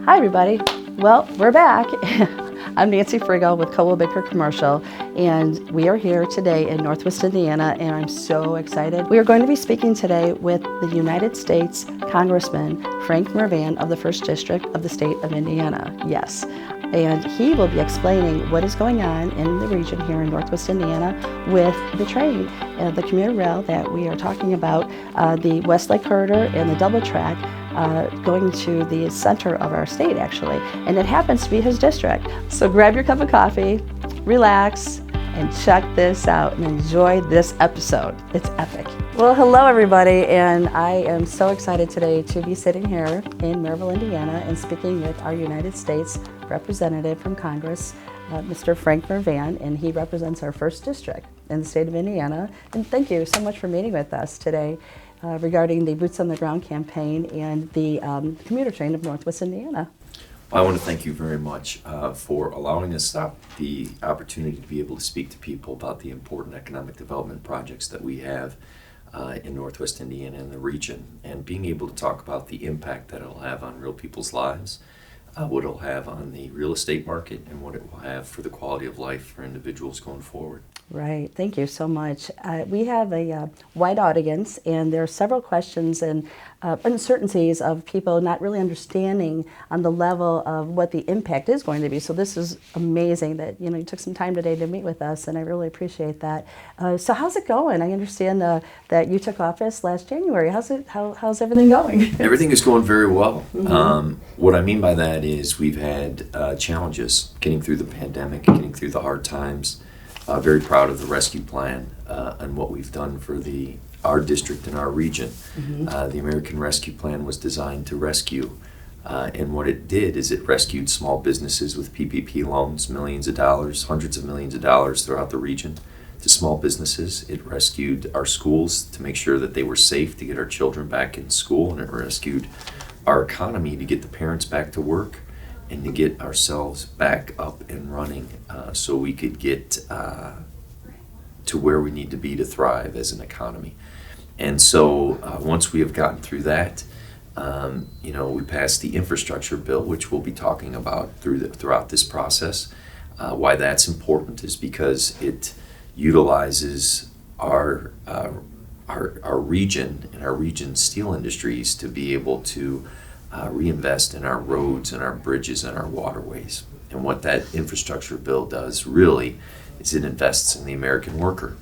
Hi everybody. Well, we're back. I'm Nancy Frigo with Coldwell Banker Commercial, and we are here today in Northwest Indiana, and I'm so excited. We are going to be speaking today with the United States Congressman Frank Mrvan of the 1st District of the state of Indiana. Yes. And he will be explaining what is going on in the region here in Northwest Indiana with the train, the commuter rail that we are talking about, the Westlake Corridor and the double track going to the center of our state, actually. And it happens to be his district. So grab your cup of coffee, relax, and check this out and enjoy this episode. It's epic. Well, hello everybody, and I am so excited today to be sitting here in Mrvan, Indiana, and speaking with our United States representative from Congress, Mr. Frank Mrvan, and he represents our 1st District in the state of Indiana. And thank you so much for meeting with us today regarding the Boots on the Ground campaign and the commuter train of Northwest Indiana. I want to thank you very much for allowing us the opportunity to be able to speak to people about the important economic development projects that we have in Northwest Indiana and the region, and being able to talk about the impact that it'll have on real people's lives, what it'll have on the real estate market, and what it will have for the quality of life for individuals going forward. Right. Thank you so much. We have a wide audience, and there are several questions and uncertainties of people not really understanding on the level of what the impact is going to be. So this is amazing that you took some time today to meet with us, and I really appreciate that. So how's it going? I understand that you took office last January. How's everything going? Everything is going very well. Mm-hmm. What I mean by that is we've had challenges getting through the pandemic, getting through the hard times. Very proud of the rescue plan and what we've done for our district and our region. Mm-hmm. The American Rescue Plan was designed to rescue, and what it did is it rescued small businesses with PPP loans, millions of dollars, hundreds of millions of dollars throughout the region to small businesses. It rescued our schools to make sure that they were safe to get our children back in school, and it rescued our economy to get the parents back to work and to get ourselves back up and running so we could get to where we need to be to thrive as an economy. And so once we have gotten through that, we passed the infrastructure bill, which we'll be talking about throughout this process. Why that's important is because it utilizes our region and our region's steel industries to be able to reinvest in our roads and our bridges and our waterways. And what that infrastructure bill does really is it invests in the American worker.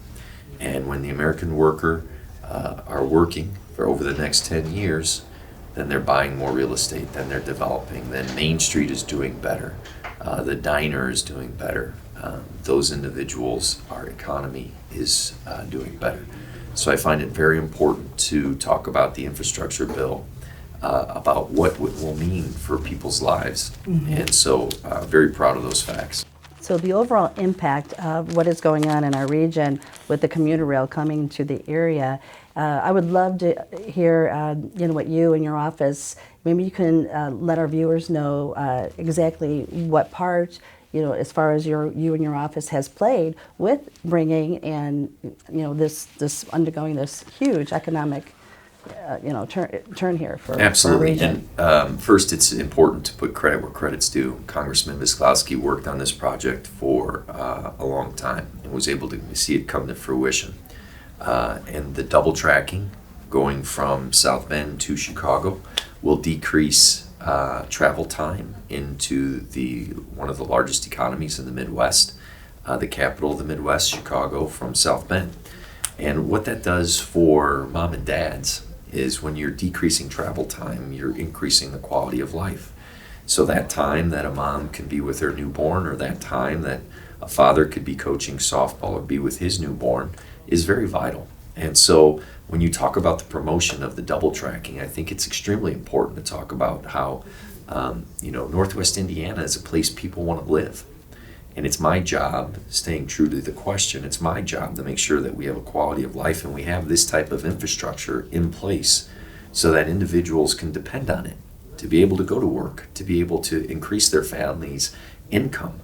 And when the American worker are working for over the next 10 years, then they're buying more real estate, then they're developing, then Main Street is doing better, the diner is doing better. Those individuals, our economy is doing better. So I find it very important to talk about the infrastructure bill, about what it will mean for people's lives. Mm-hmm. And so very proud of those facts. So the overall impact of what is going on in our region with the commuter rail coming to the area, I would love to hear what you and your office, maybe you can let our viewers know exactly what part as far as you and your office has played with bringing and this undergoing this huge economic turn here for Absolutely. For our region. And first, it's important to put credit where credit's due. Congressman Visklowski worked on this project for a long time and was able to see it come to fruition. And the double tracking going from South Bend to Chicago will decrease travel time into one of the largest economies in the Midwest, the capital of the Midwest, Chicago, from South Bend. And what that does for mom and dads is when you're decreasing travel time, you're increasing the quality of life. So that time that a mom can be with her newborn, or that time that a father could be coaching softball or be with his newborn, is very vital. And so when you talk about the promotion of the double tracking, I think it's extremely important to talk about how Northwest Indiana is a place people want to live. And it's my job, staying true to the question, it's my job to make sure that we have a quality of life and we have this type of infrastructure in place so that individuals can depend on it to be able to go to work, to be able to increase their family's income,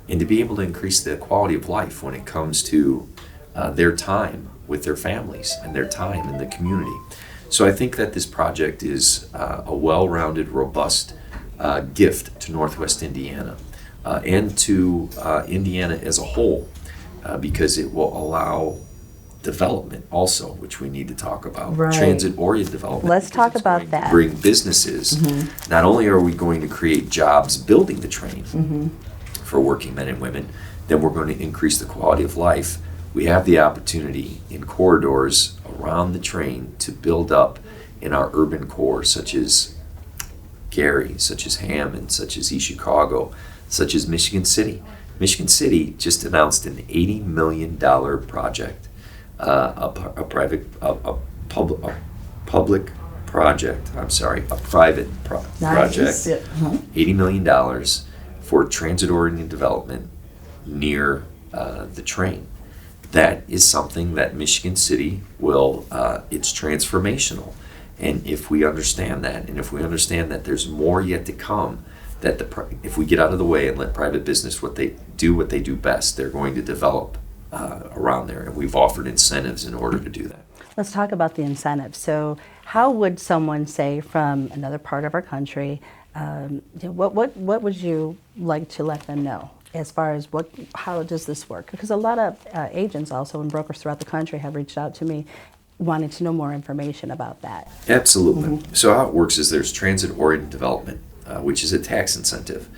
and to be able to increase the quality of life when it comes to their time with their families and their time in the community. So I think that this project is a well-rounded, robust gift to Northwest Indiana and to Indiana as a whole, because it will allow development also, which we need to talk about. Right. Transit-oriented development. Let's talk it's about going that. To bring businesses. Not only are we going to create jobs building the train for working men and women, then we're going to increase the quality of life. We have the opportunity in corridors around the train to build up in our urban core, such as Gary, such as Hammond, such as East Chicago, such as Michigan City. Michigan City just announced an $80 million project, a private project, Nice. $80 million for transit-oriented development near the train. That is something that Michigan City will, it's transformational. And if we understand that, and if we understand that there's more yet to come, that if we get out of the way and let private business what they do best, they're going to develop around there. And we've offered incentives in order to do that. Let's talk about the incentives. So how would someone, say, from another part of our country, what would you like to let them know as far as how does this work? Because a lot of agents also and brokers throughout the country have reached out to me wanting to know more information about that. Absolutely. So how it works is there's transit-oriented development, which is a tax incentive.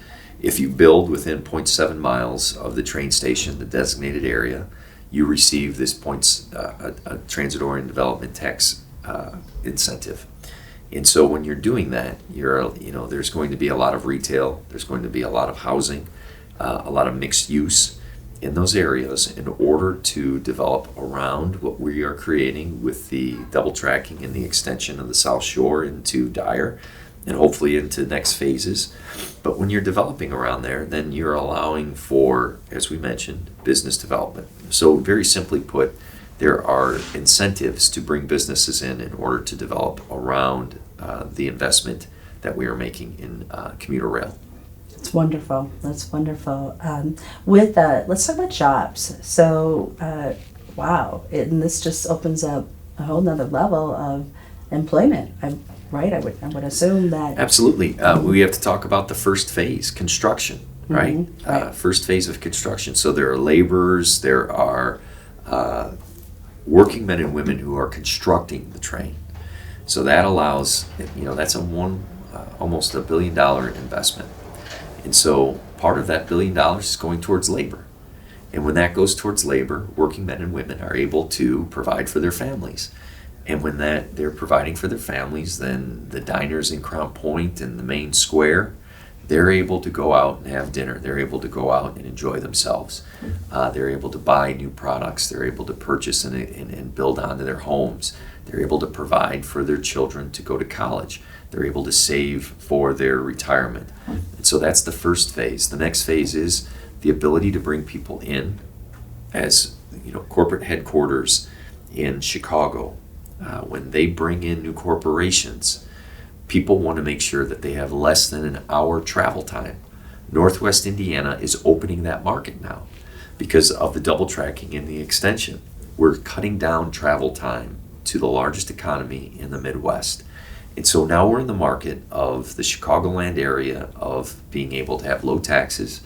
If you build within 0.7 miles of the train station, the designated area, you receive this a transit-oriented development tax incentive. And so when you're doing that, there's going to be a lot of retail, there's going to be a lot of housing, a lot of mixed use in those areas in order to develop around what we are creating with the double tracking and the extension of the South Shore into Dyer and hopefully into next phases. But when you're developing around there, then you're allowing for, as we mentioned, business development. So very simply put, there are incentives to bring businesses in order to develop around the investment that we are making in commuter rail. That's wonderful. That's wonderful. Let's talk about jobs. So, wow, and this just opens up a whole nother level of employment. Right? I would assume that. Absolutely. We have to talk about the first phase, construction. Right? Right. First phase of construction. So there are laborers. There are working men and women who are constructing the train. So that allows, that's almost $1 billion investment. And so part of that $1 billion is going towards labor. And when that goes towards labor, working men and women are able to provide for their families. And when they're providing for their families, then the diners in Crown Point and the main square, they're able to go out and have dinner. They're able to go out and enjoy themselves. They're able to buy new products. They're able to purchase and build onto their homes. They're able to provide for their children to go to college. They're able to save for their retirement. And so that's the first phase. The next phase is the ability to bring people in as corporate headquarters in Chicago. When they bring in new corporations, people want to make sure that they have less than an hour travel time. Northwest Indiana is opening that market now because of the double tracking and the extension. We're cutting down travel time to the largest economy in the Midwest. And so now we're in the market of the Chicagoland area of being able to have low taxes,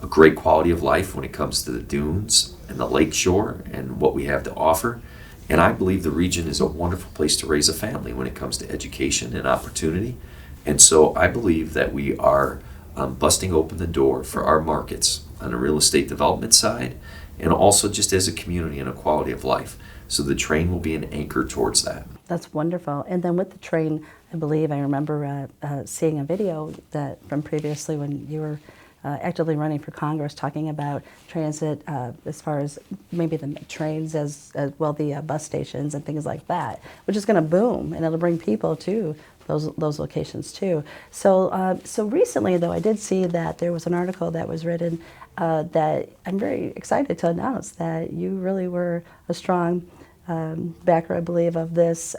a great quality of life when it comes to the dunes and the lake shore and what we have to offer. And I believe the region is a wonderful place to raise a family when it comes to education and opportunity. And so I believe that we are busting open the door for our markets on the real estate development side and also just as a community and a quality of life. So the train will be an anchor towards that. That's wonderful. And then with the train, I believe I remember seeing a video from previously when you were actively running for Congress, talking about transit as far as maybe the trains as well, the bus stations and things like that, which is going to boom and it'll bring people to those locations too. So recently though, I did see that there was an article that was written that I'm very excited to announce that you really were a strong backer, I believe, of this,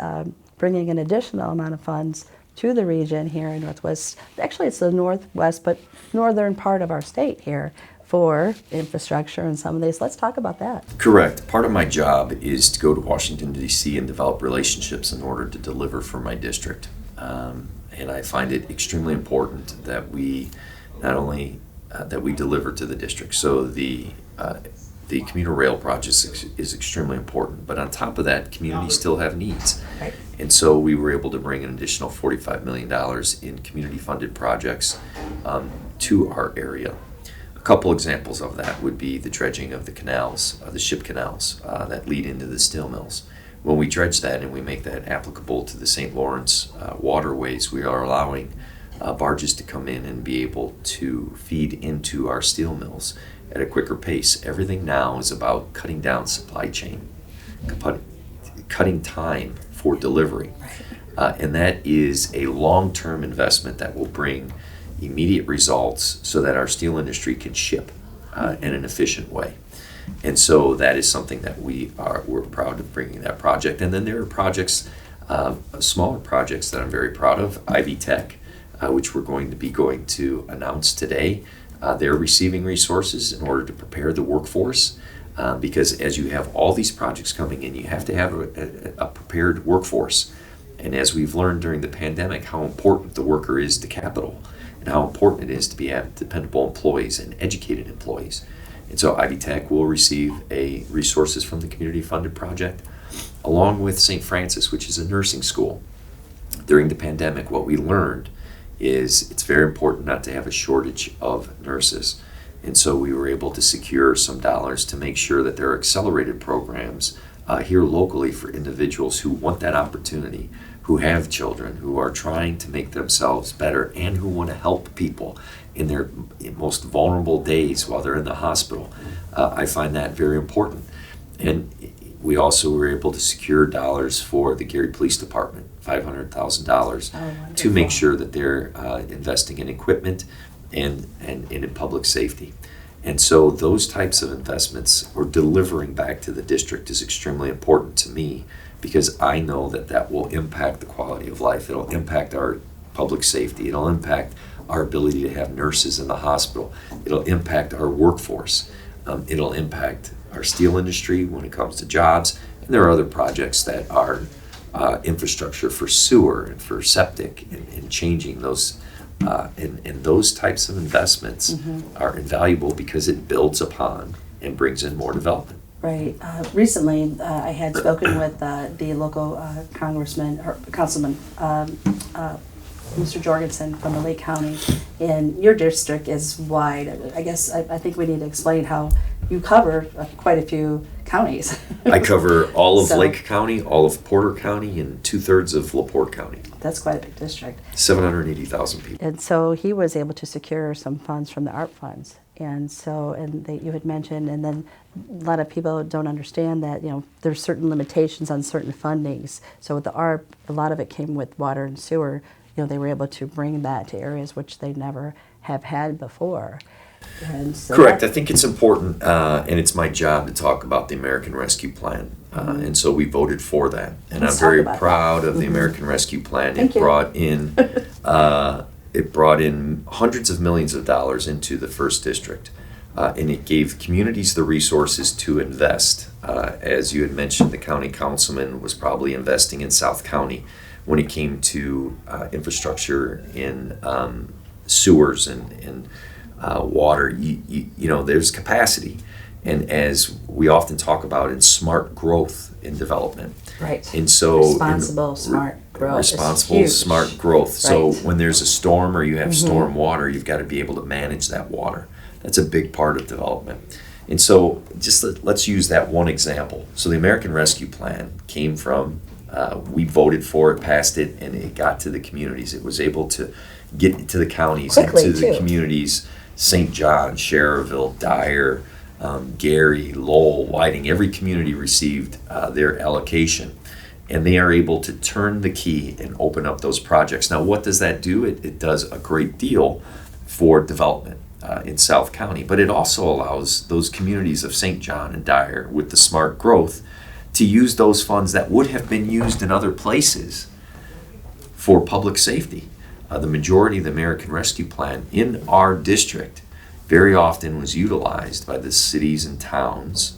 bringing an additional amount of funds to the region here in Northwest. Actually, it's the Northwest, but northern part of our state here for infrastructure and some of these. Let's talk about that. Correct. Part of my job is to go to Washington, D.C. and develop relationships in order to deliver for my district. and I find it extremely important that we not only that we deliver to the district. So the commuter rail project is extremely important, but on top of that, communities still have needs. Right. And so we were able to bring an additional $45 million in community-funded projects to our area. A couple examples of that would be the dredging of the canals, the ship canals that lead into the steel mills. When we dredge that and we make that applicable to the St. Lawrence waterways, we are allowing barges to come in and be able to feed into our steel mills at a quicker pace. Everything now is about cutting down supply chain, cutting time for delivery. And that is a long-term investment that will bring immediate results so that our steel industry can ship in an efficient way. And so that is something that we're proud of bringing that project. And then there are projects, smaller projects that I'm very proud of. Ivy Tech, which we're going to announce today. They're receiving resources in order to prepare the workforce, because as you have all these projects coming in, you have to have a prepared workforce. And as we've learned during the pandemic, how important the worker is to capital, and how important it is to have dependable employees and educated employees. And so Ivy Tech will receive resources from the community-funded project, along with St. Francis, which is a nursing school. During the pandemic, what we learned is it's very important not to have a shortage of nurses. And so we were able to secure some dollars to make sure that there are accelerated programs here locally for individuals who want that opportunity, who have children, who are trying to make themselves better, and who want to help people in their most vulnerable days while they're in the hospital. I find that very important. And we also were able to secure dollars for the Gary Police Department, $500,000, to make sure that they're investing in equipment and in public safety. And so those types of investments or delivering back to the district is extremely important to me, because I know that will impact the quality of life. It'll impact our public safety. It'll impact our ability to have nurses in the hospital. It'll impact our workforce. It'll impact our steel industry when it comes to jobs. And there are other projects that are infrastructure for sewer and for septic and changing those. And those types of investments are invaluable because it builds upon and brings in more development. Right. Recently, I had spoken with the local congressman or councilman, Mr. Jorgensen from the Lake County, and your district is wide. I guess I think we need to explain how you cover quite a few counties. I cover all of Lake County, all of Porter County, and 2/3 of LaPorte County. That's quite a big district. 780,000 people. And so he was able to secure some funds from the ARP funds. And so, you had mentioned, and then a lot of people don't understand that, there's certain limitations on certain fundings. So with the ARP, a lot of it came with water and sewer. They were able to bring that to areas which they never have had before. And so correct. I think it's important, and it's my job to talk about the American Rescue Plan. And so we voted for that. And I'm very proud of the American Rescue Plan. It brought in hundreds of millions of dollars into the first district. And it gave communities the resources to invest. As you had mentioned, the county councilman was probably investing in South County when it came to infrastructure in sewers and water. There's capacity. And as we often talk about, in smart growth in development. Right. And so responsible, smart growth. Responsible, smart growth. So when there's a storm or you have storm water, you've got to be able to manage that water. That's a big part of development. And so just let's use that one example. So the American Rescue Plan came from, we voted for it, passed it, and it got to the communities. It was able to get to the counties quickly, and to the communities, St. John, Schererville, Dyer, Gary, Lowell, Whiting. Every community received their allocation. And they are able to turn the key and open up those projects. Now, what does that do? It does a great deal for development in South County, but it also allows those communities of St. John and Dyer with the smart growth to use those funds that would have been used in other places for public safety. The majority of the American Rescue Plan in our district very often was utilized by the cities and towns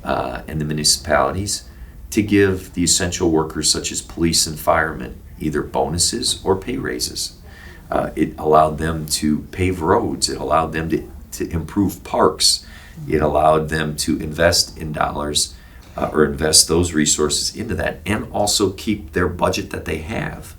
and the municipalities to give the essential workers such as police and firemen either bonuses or pay raises. It allowed them to pave roads. It allowed them to improve parks. It allowed them to invest in dollars or invest those resources into that, and also keep their budget that they have.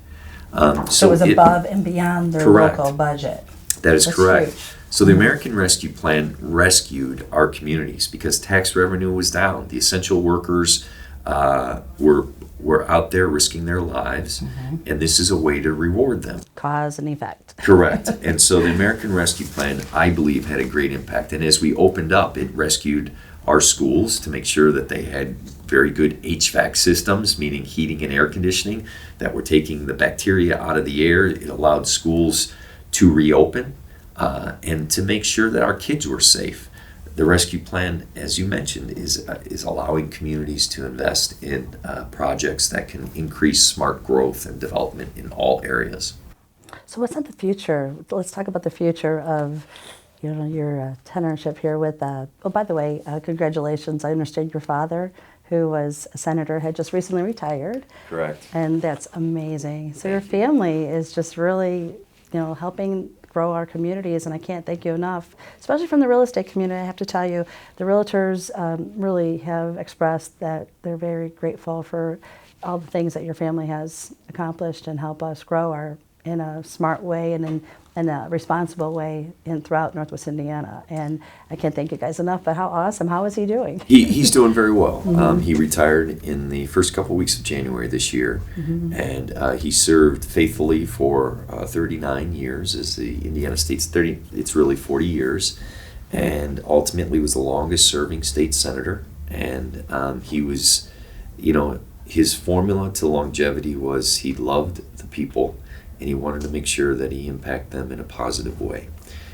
So it was above and beyond their correct. local budget. That is That's correct. huge. So the American Rescue Plan rescued our communities because tax revenue was down. The essential workers were out there risking their lives, and this is a way to reward them. Cause and effect. Correct. And so the American Rescue Plan, I believe, had a great impact. And as we opened up, it rescued our schools to make sure that they had very good HVAC systems, meaning heating and air conditioning, that were taking the bacteria out of the air. It allowed schools to reopen and to make sure that our kids were safe. The rescue plan, as you mentioned, is allowing communities to invest in projects that can increase smart growth and development in all areas. So what's in the future? Let's talk about the future of your tenureship here with, oh, by the way, congratulations. I understand your father, who was a senator, had just recently retired. Correct. And that's amazing. So your family is just really, helping grow our communities, and I can't thank you enough, especially from the real estate community. I have to tell you, the realtors really have expressed that they're very grateful for all the things that your family has accomplished and help us grow in a smart way and in a responsible way throughout Northwest Indiana. And I can't thank you guys enough, but how awesome. How is he doing? He's doing very well. He retired in the first couple of weeks of January this year, and he served faithfully for 39 years as the Indiana State's it's really 40 years, and ultimately was the longest serving state senator. And he was, his formula to longevity was he loved the people, and he wanted to make sure that he impacted them in a positive way.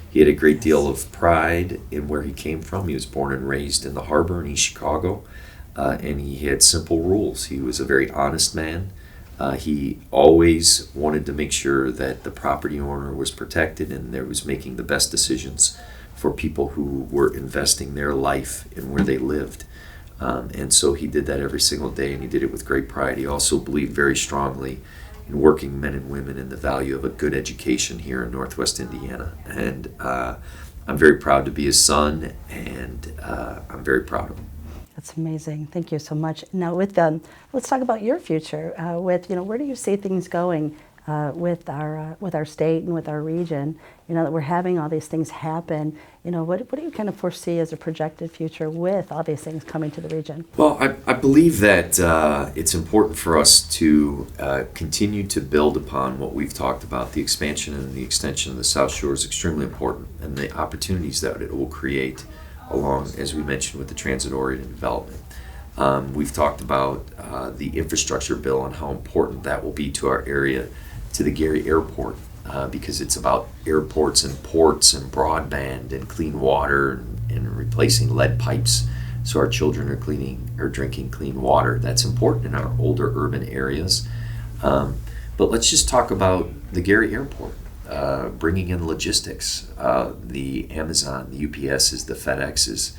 He had a great deal of pride in where he came from. He was born and raised in the harbor in East Chicago, and he had simple rules. He was a very honest man. He always wanted to make sure that the property owner was protected and there was making the best decisions for people who were investing their life in where they lived. And so he did that every single day, and he did it with great pride. He also believed very strongly in working men and women in the value of a good education here in Northwest Indiana. And I'm very proud to be his son, and I'm very proud of him. That's amazing. Thank you so much. Now, let's talk about your future. Where do you see things going with our state and with our region? That we're having all these things happen. What do you kind of foresee as a projected future with all these things coming to the region? Well, I believe that it's important for us to continue to build upon what we've talked about. The expansion and the extension of the South Shore is extremely important, and the opportunities that it will create along, as we mentioned, with the transit-oriented development. We've talked about the infrastructure bill and how important that will be to our area, to the Gary Airport, because it's about airports and ports and broadband and clean water and replacing lead pipes so our children are drinking clean water. That's important in our older urban areas. But let's just talk about the Gary Airport, bringing in logistics, the Amazon, the UPSs, the FedExes.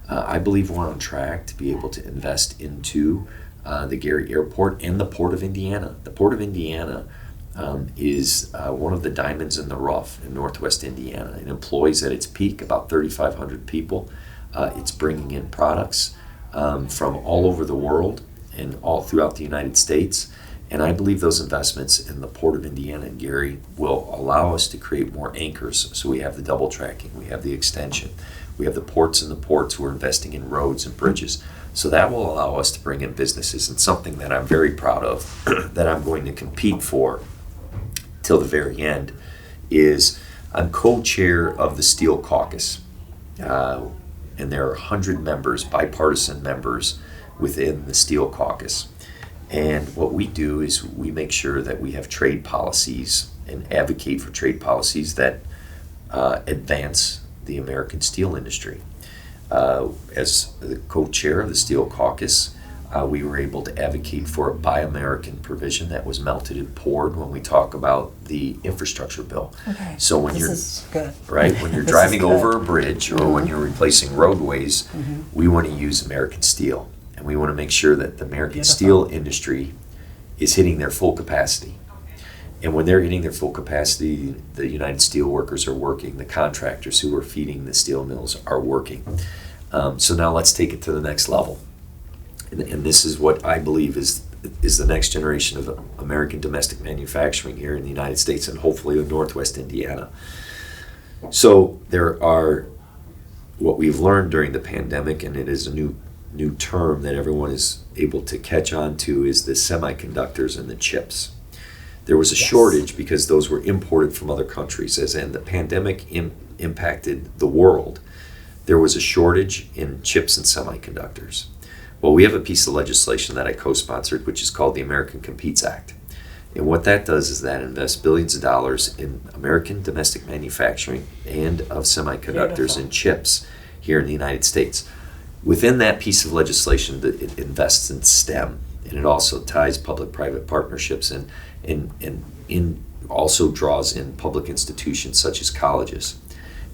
I believe we're on track to be able to invest into the Gary Airport and the Port of Indiana. The Port of Indiana is one of the diamonds in the rough in Northwest Indiana. It employs at its peak about 3,500 people. It's bringing in products from all over the world and all throughout the United States. And I believe those investments in the Port of Indiana and Gary will allow us to create more anchors. So we have the double tracking, we have the extension, we have the ports and the ports who are investing in roads and bridges. So that will allow us to bring in businesses, and something that I'm very proud of, that I'm going to compete for till the very end, is I'm co-chair of the Steel Caucus. And there are 100 members, bipartisan members, within the Steel Caucus. And what we do is we make sure that we have trade policies and advocate for trade policies that advance the American steel industry. As the co-chair of the Steel Caucus, we were able to advocate for a Buy American provision that was melted and poured when we talk about the infrastructure bill. Okay. So when This is good. right, when you're This driving is good. over a bridge or when you're replacing roadways, we want to use American steel, and we want to make sure that the American Beautiful. steel industry is hitting their full capacity. And when they're hitting their full capacity, the United Steelworkers are working, the contractors who are feeding the steel mills are working. So now let's take it to the next level. And this is what I believe is the next generation of American domestic manufacturing here in the United States and hopefully in Northwest Indiana. So there are, what we've learned during the pandemic, and it is a new term that everyone is able to catch on to, is the semiconductors and the chips. There was a shortage because those were imported from other countries. As in the pandemic impacted the world, there was a shortage in chips and semiconductors. Well, we have a piece of legislation that I co-sponsored, which is called the American Competes Act. And what that does is that invests billions of dollars in American domestic manufacturing and of semiconductors and chips here in the United States. Within that piece of legislation, it invests in STEM, and it also ties public-private partnerships and also draws in public institutions such as colleges.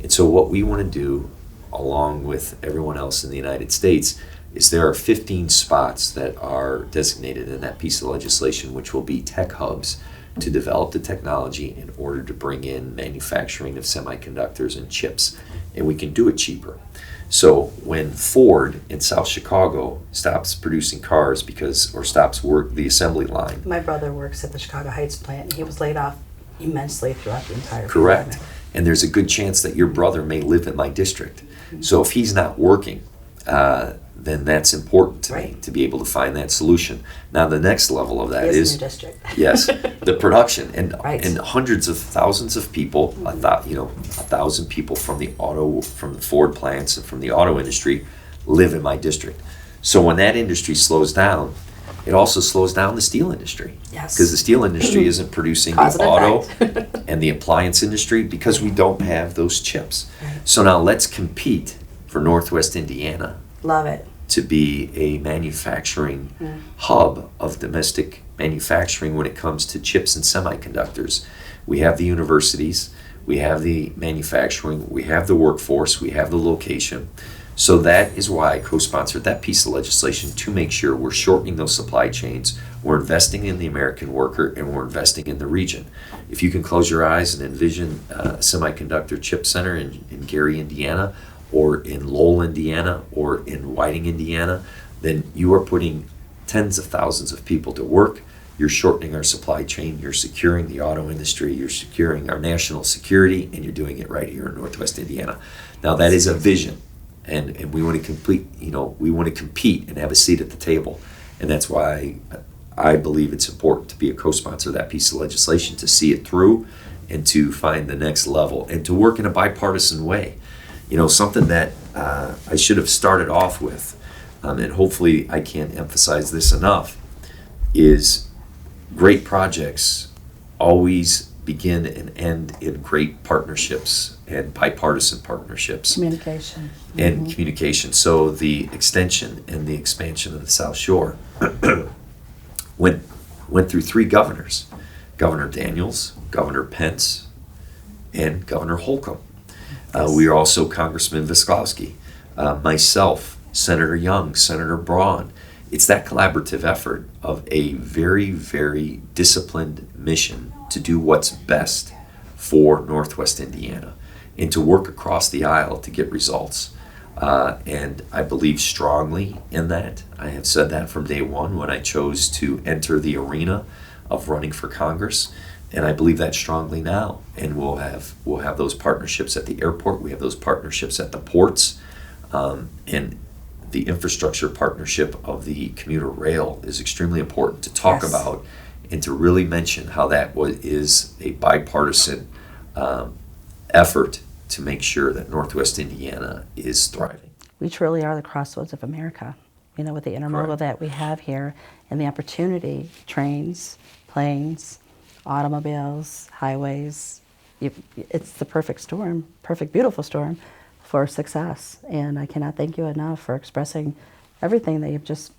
And so what we want to do, along with everyone else in the United States, is there are 15 spots that are designated in that piece of legislation, which will be tech hubs to develop the technology in order to bring in manufacturing of semiconductors and chips. And we can do it cheaper. So when Ford in South Chicago stops producing cars or stops the assembly line. My brother works at the Chicago Heights plant, and he was laid off immensely throughout the entire Correct. pandemic. And there's a good chance that your brother may live in my district. So if he's not working, then that's important to me to be able to find that solution. Now the next level of that is in your district. Yes, the production and hundreds of thousands of people, 1,000 people from the Ford plants and from the auto industry live in my district. So when that industry slows down, it also slows down the steel industry. Yes. Because the steel industry isn't producing the auto and the appliance industry because we don't have those chips. Right. So now let's compete for Northwest Indiana. Love it. To be a manufacturing hub of domestic manufacturing when it comes to chips and semiconductors. We have the universities, we have the manufacturing, we have the workforce, we have the location. So that is why I co-sponsored that piece of legislation to make sure we're shortening those supply chains, we're investing in the American worker, and we're investing in the region. If you can close your eyes and envision a semiconductor chip center in Gary, Indiana, or in Lowell, Indiana, or in Whiting, Indiana, then you are putting tens of thousands of people to work. You're shortening our supply chain, you're securing the auto industry, you're securing our national security, and you're doing it right here in Northwest Indiana. Now that is a vision, and we want to we want to compete and have a seat at the table. And that's why I believe it's important to be a co-sponsor of that piece of legislation, to see it through and to find the next level and to work in a bipartisan way. Something that I should have started off with, and hopefully I can't emphasize this enough, is great projects always begin and end in great partnerships and bipartisan partnerships. Communication. And communication. So the extension and the expansion of the South Shore went through 3 governors: Governor Daniels, Governor Pence, and Governor Holcomb. We are also Congressman Visklowski, myself, Senator Young, Senator Braun. It's that collaborative effort of a very, very disciplined mission to do what's best for Northwest Indiana and to work across the aisle to get results. And I believe strongly in that. I have said that from day one when I chose to enter the arena of running for Congress. And I believe that strongly now. And we'll have those partnerships at the airport. We have those partnerships at the ports. And the infrastructure partnership of the commuter rail is extremely important to talk about and to really mention how that is a bipartisan effort to make sure that Northwest Indiana is thriving. We truly are the crossroads of America, with the intermodal that we have here and the opportunity, trains, planes, automobiles, highways. It's the perfect storm, perfect, beautiful storm for success. And I cannot thank you enough for expressing everything that you've just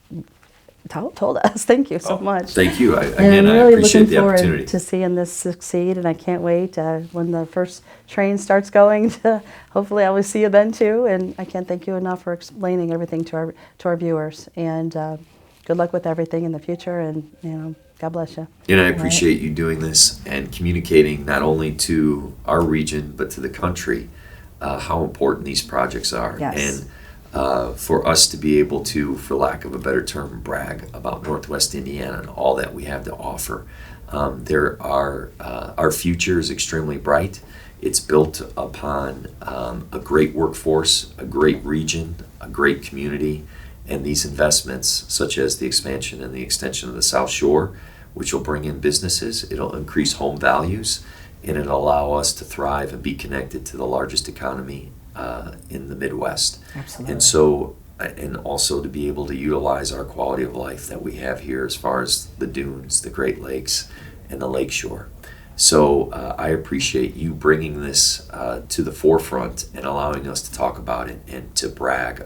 told us. Thank you so much. Thank you. And I'm I really appreciate looking the opportunity. forward to seeing this succeed, and I can't wait when the first train starts going. Hopefully I will see you then too, and I can't thank you enough for explaining everything to our viewers. And good luck with everything in the future, and God bless you. And I appreciate you doing this and communicating not only to our region but to the country how important these projects are. Yes. And for us to be able to, for lack of a better term, brag about Northwest Indiana and all that we have to offer. Our future is extremely bright. It's built upon a great workforce, a great region, a great community, and these investments, such as the expansion and the extension of the South Shore, which will bring in businesses, it'll increase home values, and it'll allow us to thrive and be connected to the largest economy in the Midwest. Absolutely. And so, and also to be able to utilize our quality of life that we have here as far as the dunes, the Great Lakes, and the Lakeshore. So I appreciate you bringing this to the forefront and allowing us to talk about it and to brag